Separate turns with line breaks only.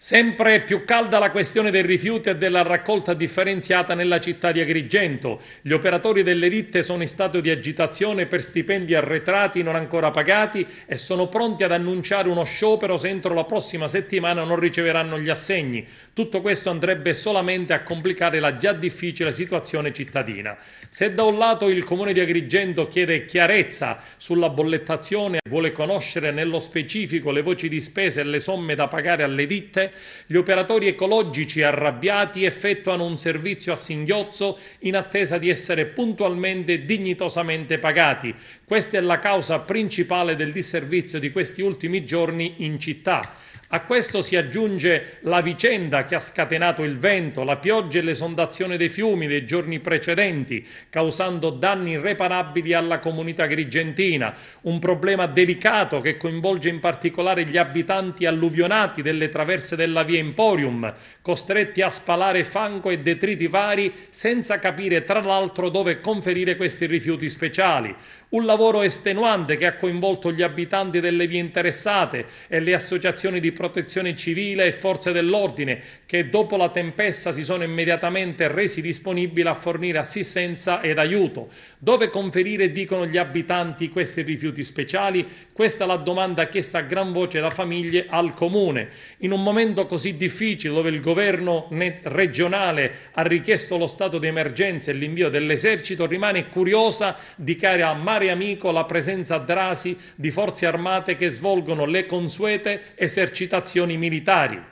Sempre più calda la questione dei rifiuti e della raccolta differenziata nella città di Agrigento. Gli operatori delle ditte sono in stato di agitazione per stipendi arretrati non ancora pagati e sono pronti ad annunciare uno sciopero se entro la prossima settimana non riceveranno gli assegni. Tutto questo andrebbe solamente a complicare la già difficile situazione cittadina. Se da un lato il comune di Agrigento chiede chiarezza sulla bollettazione e vuole conoscere nello specifico le voci di spesa e le somme da pagare alle ditte, gli operatori ecologici arrabbiati effettuano un servizio a singhiozzo in attesa di essere puntualmente e dignitosamente pagati. Questa è la causa principale del disservizio di questi ultimi giorni in città. A questo si aggiunge la vicenda che ha scatenato il vento, la pioggia e l'esondazione dei fiumi dei giorni precedenti, causando danni irreparabili alla comunità agrigentina. Un problema delicato che coinvolge in particolare gli abitanti alluvionati delle traverse della via Emporium, costretti a spalare fango e detriti vari senza capire tra l'altro dove conferire questi rifiuti speciali. Un lavoro estenuante che ha coinvolto gli abitanti delle vie interessate e le associazioni di protezione civile e forze dell'ordine che dopo la tempesta si sono immediatamente resi disponibili a fornire assistenza ed aiuto. Dove conferire, dicono gli abitanti, questi rifiuti speciali? Questa è la domanda chiesta a gran voce da famiglie al comune. In un momento così difficile dove il governo regionale ha richiesto lo stato di emergenza e l'invio dell'esercito, rimane curiosa, dichiara Mare Amico, la presenza a Drasi di forze armate che svolgono le consuete esercitazioni militari.